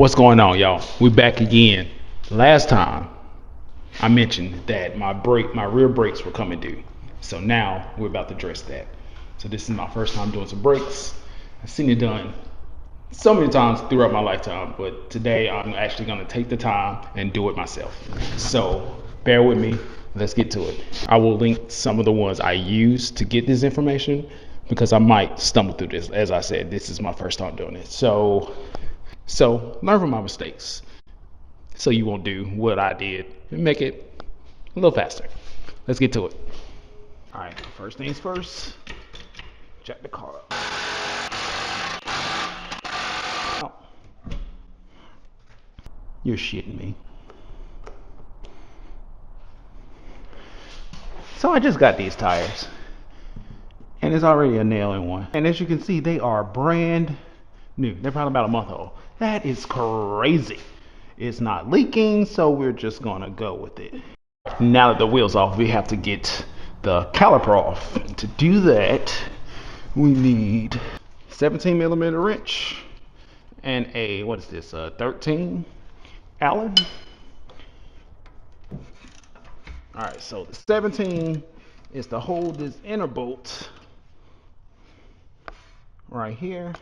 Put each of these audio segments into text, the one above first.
What's going on, y'all? We're back again. Last time I mentioned that my rear brakes were coming due. So now we're about to address that. So this is my first time doing some brakes. I've seen it done so many times throughout my lifetime, but today I'm actually gonna take the time and do it myself. So bear with me, let's get to it. I will link some of the ones I use to get this information because I might stumble through this. As I said, this is my first time doing it. So learn from my mistakes so you won't do what I did and make it a little faster. Let's get to it. All right, first things first, jack the car up. Oh. You're shitting me. So I just got these tires and there's already a nail in one. And as you can see, they are brand new. They're probably about a month old. That is crazy. It's not leaking, so we're just gonna go with it. Now that the wheel's off, we have to get the caliper off. To do that, we need 17mm wrench and a, what is this, 13 Allen. All right, so the 17 is to hold this inner bolt right here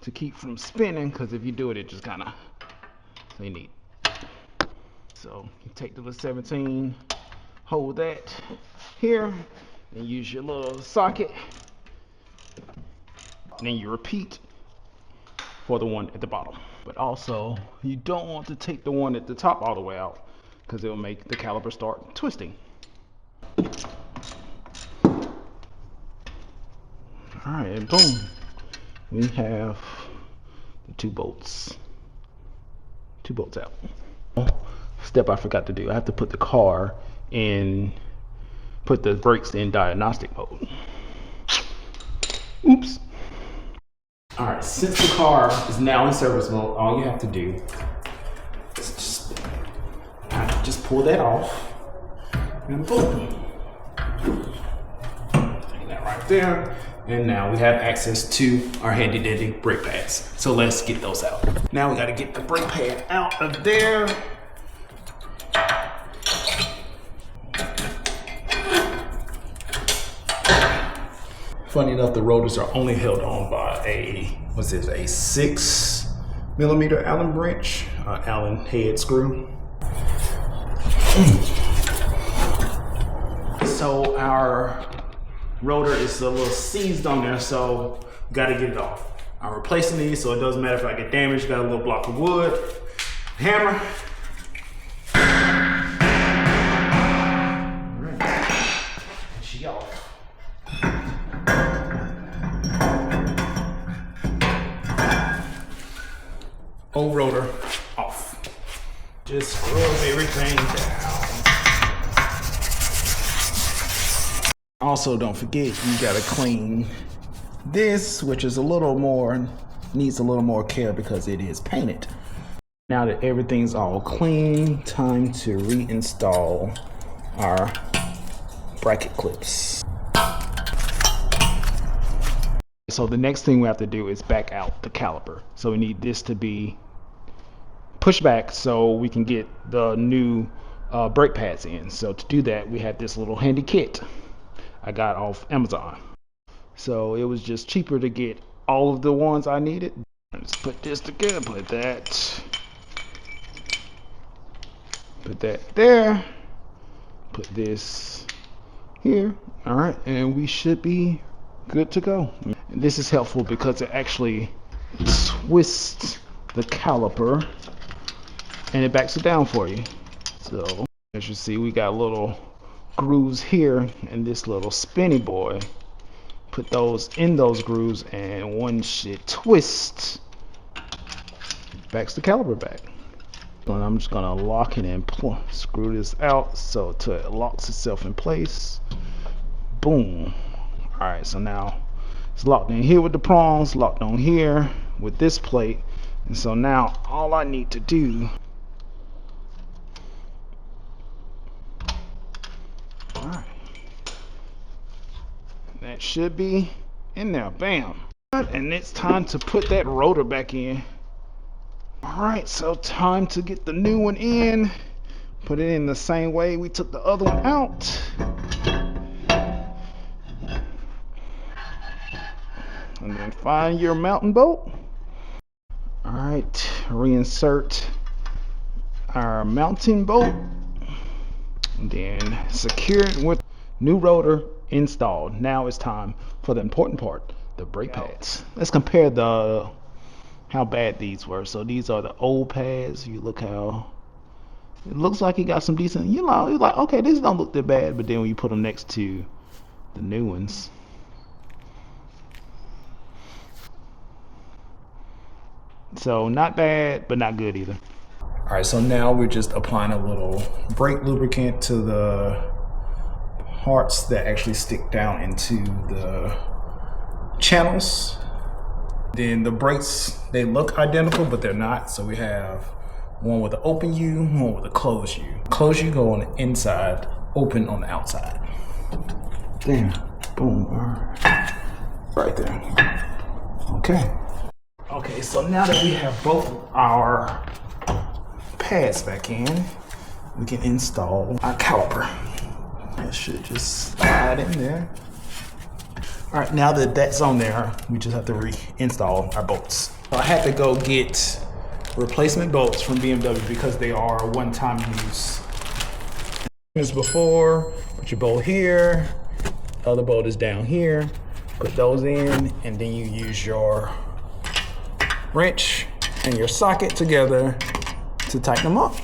to keep from spinning, because if you do it, it just kind of, so you need. So you take the little 17, hold that here, and use your little socket. And then you repeat for the one at the bottom. But also, you don't want to take the one at the top all the way out, because it will make the caliper start twisting. All right, and boom. We have the two bolts out. Step I forgot to do, I have to put the car in, put the brakes in diagnostic mode. Oops. All right, since the car is now in service mode, all you have to do is just pull that off and boom. Take that right there. And now we have access to our handy dandy brake pads. So let's get those out. Now we gotta get the brake pad out of there. Funny enough, the rotors are only held on by a 6mm Allen wrench, Allen head screw. So our rotor is a little seized on there, so gotta get it off. I'm replacing these, so it doesn't matter if I get damaged. Got a little block of wood, hammer. All right, and she off. Old rotor off. Just scrub everything down. Also, don't forget, you gotta clean this, which is needs a little more care because it is painted. Now that everything's all clean, time to reinstall our bracket clips. So the next thing we have to do is back out the caliper. So we need this to be pushed back so we can get the new brake pads in. So to do that, we have this little handy kit I got off Amazon. So it was just cheaper to get all of the ones I needed. Let's put this together, put that there, put this here. All right, and we should be good to go. And this is helpful because it actually twists the caliper and it backs it down for you. So as you see, we got little grooves here and this little spinny boy. Put those in those grooves, and once it twists, backs the caliper back. And I'm just gonna lock it and screw this out so it locks itself in place. Boom. All right, so now it's locked in here with the prongs, locked on here with this plate, and so now all I need to do, all right, that should be in there. Bam. And it's time to put that rotor back in. Alright, so time to get the new one in. Put it in the same way we took the other one out. And then find your mountain bolt. Alright, reinsert our mounting bolt. And then secure it with new rotor installed. Now it's time for the important part, the brake pads. Let's compare how bad these were. So these are the old pads. You look how it looks like it got some decent, you're like, okay, this don't look that bad. But then when you put them next to the new ones, so not bad, but not good either. All right, so now we're just applying a little brake lubricant to the parts that actually stick down into the channels. Then the brakes, they look identical, but they're not. So we have one with an open U, one with a closed U. Closed U go on the inside, open on the outside. Damn, boom, right there. Okay. Okay, so now that we have both our pads back in, we can install our caliper. It should just slide in there. All right, now that that's on there, we just have to reinstall our bolts. So I had to go get replacement bolts from BMW because they are one-time use. As before, put your bolt here, other bolt is down here, put those in, and then you use your wrench and your socket together to tighten them up.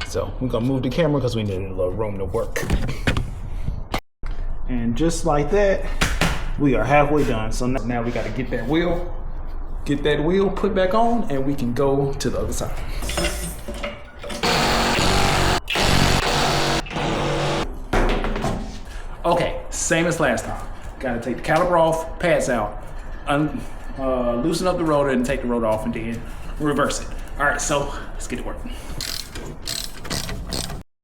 So we're gonna move the camera because we need a little room to work. And just like that, we are halfway done. So now we gotta get that wheel put back on, and we can go to the other side. Okay, same as last time. Gotta take the caliper off, pads out, loosen up the rotor and take the rotor off and then reverse it. All right, so let's get to work.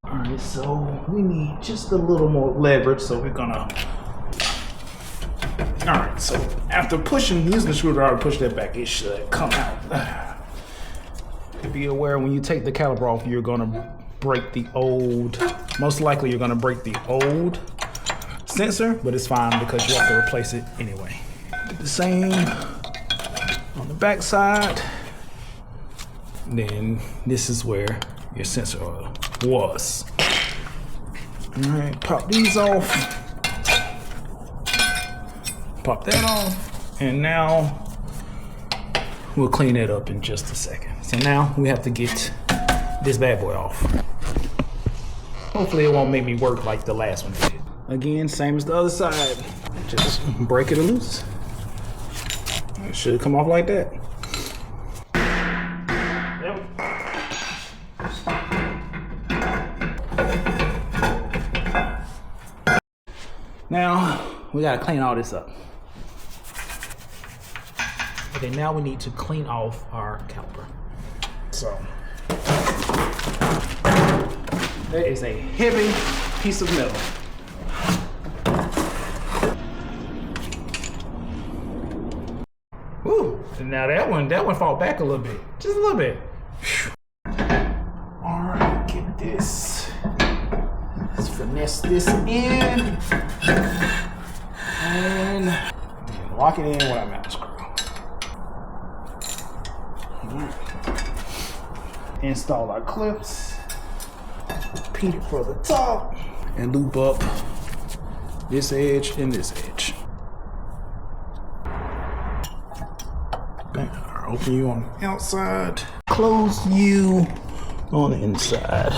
All right, so we need just a little more leverage, so we're gonna, all right, so after using the screwdriver to push that back, it should come out. Be aware when you take the caliper off, you're gonna break the old, most likely you're gonna break the old sensor, but it's fine because you have to replace it anyway. Do the same on the back side. Then this is where your sensor was. All right, pop these off. Pop that off. And now we'll clean it up in just a second. So now we have to get this bad boy off. Hopefully it won't make me work like the last one did. Again, same as the other side. Just break it loose. It should come off like that. Now we gotta clean all this up. Okay, now we need to clean off our caliper. So that is a heavy piece of metal. Woo! And now that one fall back a little bit, just a little bit. All right, get this. Let's finesse this in and lock it in with our mountain screw. Install our clips, repeat it for the top, and loop up this edge and this edge. Our open U on the outside, close U on the inside.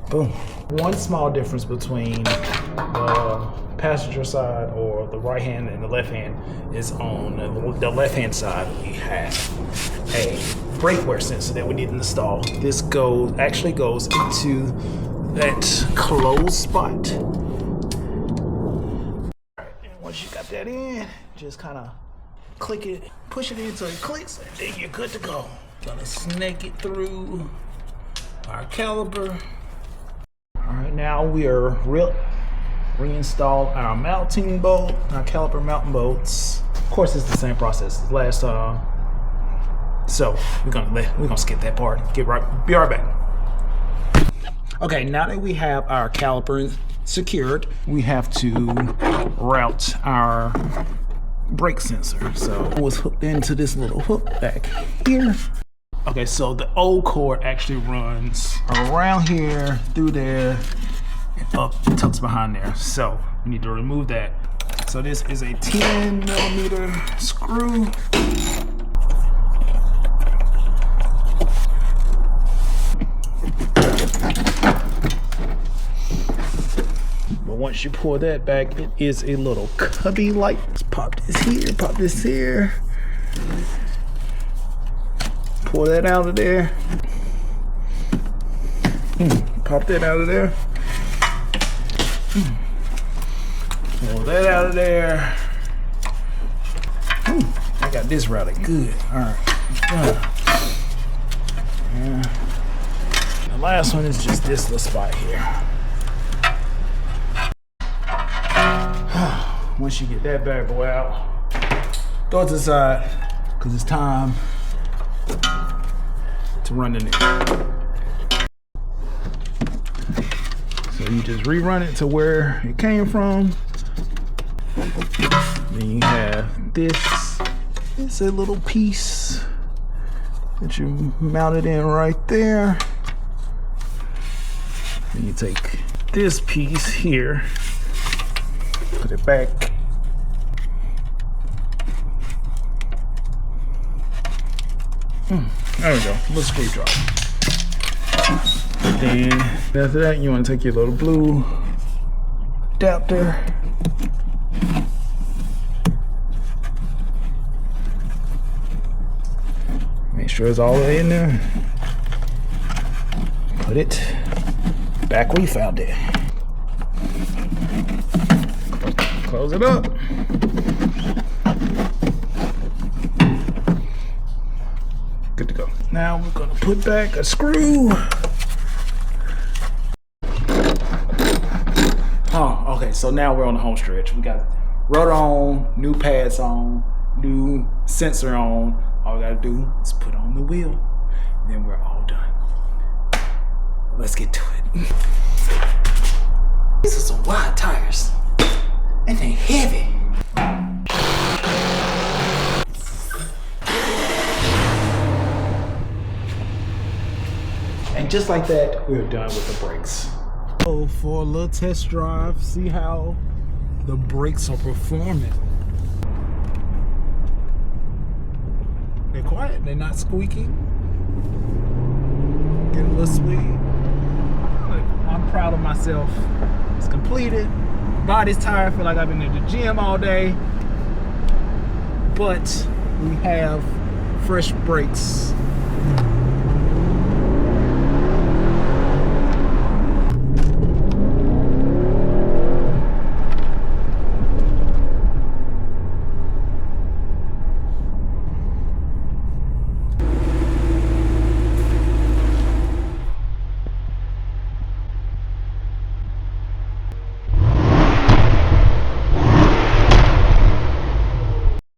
Boom. One small difference between the passenger side or the right hand and the left hand is on the left hand side we have a brake wear sensor that we need to install. This actually goes into that closed spot. And once you got that in, just kind of click it, push it in until it clicks, and then you're good to go. Gonna snake it through our caliper. All right, now we are reinstall our mounting bolt, our caliper mounting bolts. Of course, it's the same process as last time. So we're gonna skip that part. Be right back. Okay, now that we have our caliper secured, we have to route our brake sensor. So it was hooked into this little hook back here. Okay, so the old cord actually runs around here, through there, and up, tucks behind there. So we need to remove that. So this is a 10mm screw. But once you pull that back, it is a little cubby light. Let's pop this here, pop this here. Pull that out of there. Pop that out of there. Pull that out of there. I got this routed good. All right. The last one is just this little spot here. Once you get that bad boy out, throw it to the side, because it's time to run the new. So you just rerun it to where it came from. Then you have this. It's a little piece that you mounted in right there. Then you take this piece here, put it back. There we go, little screwdriver. Then after that, you want to take your little blue adapter. Make sure it's all the way in there. Put it back where you found it. Close it up. Good to go. Now we're gonna put back a screw. Oh, okay, so now we're on the home stretch. We got rotor on, new pads on, new sensor on. All we gotta do is put on the wheel, and then we're all done. Let's get to it. These are some wide tires, and they heavy. And just like that, we're done with the brakes. So for a little test drive, see how the brakes are performing. They're quiet, they're not squeaky. Getting a little sweet. I'm proud of myself. It's completed. Body's tired, I feel like I've been at the gym all day. But we have fresh brakes.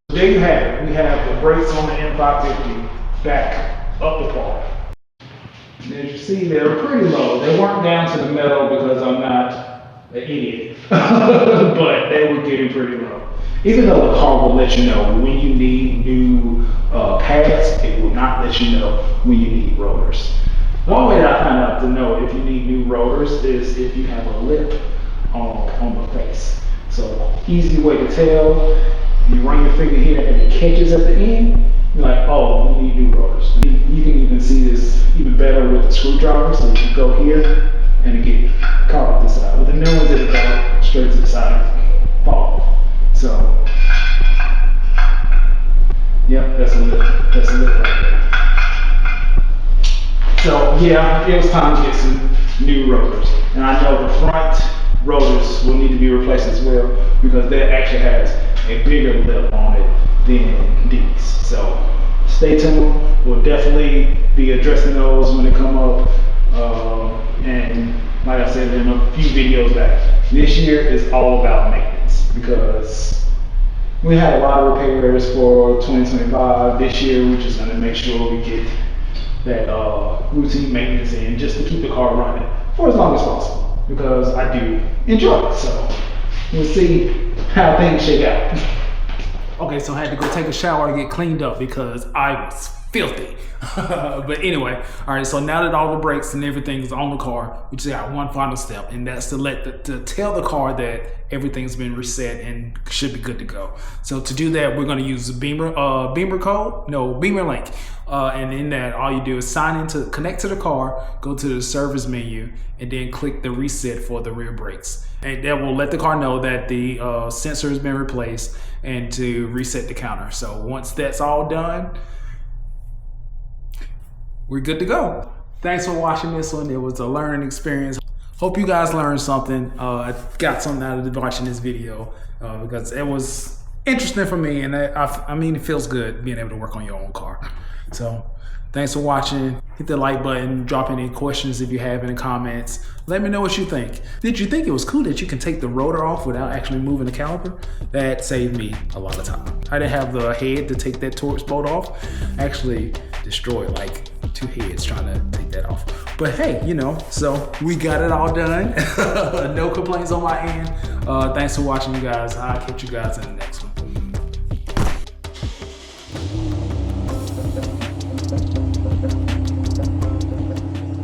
There you have it. We have the brakes on the M550 back up the par. And as you see, they're pretty low. They weren't down to the metal because I'm not an idiot, but they were getting pretty low. Even though the car will let you know when you need new pads, it will not let you know when you need rotors. One way that I find out to know if you need new rotors is if you have a lip on the face. So easy way to tell. You run your finger here and it catches at the end. You're like, oh, we need new rotors. You can even see this even better with the screwdriver. So you can go here and get caught up this side. With the new ones, it'll go straight to the side and fall off. So, yep, that's a lip. That's a lip right there. So yeah, it was time to get some new rotors. And I know the front rotors will need to be replaced as well because that actually has a bigger lip on it than these. So stay tuned. We'll definitely be addressing those when they come up. And like I said in a few videos back, this year is all about maintenance because We had a lot of repairs for 2025 this year. We're just gonna make sure we get that routine maintenance in just to keep the car running for as long as possible, because I do enjoy it. So we'll see how things shake out. Okay, so I had to go take a shower and get cleaned up because I was filthy. But anyway, all right, so now that all the brakes and everything is on the car, we just got one final step, and that's to tell the car that everything's been reset and should be good to go. So to do that, we're going to use the Beamer link. And in that, all you do is connect to the car, go to the service menu, and then click the reset for the rear brakes. And that will let the car know that the sensor has been replaced and to reset the counter. So once that's all done, we're good to go. Thanks for watching this one. It was a learning experience. Hope you guys learned something. I got something out of watching this video because it was interesting for me, and I mean, it feels good being able to work on your own car. So thanks for watching. Hit the like button, drop any questions if you have in the comments. Let me know what you think. Did you think it was cool that you can take the rotor off without actually moving the caliper? That saved me a lot of time. I didn't have the head to take that Torx bolt off. I actually destroyed like 2 heads trying to take that off. But hey, you know, so we got it all done. No complaints on my end. Thanks for watching, you guys. I'll catch you guys in the next one.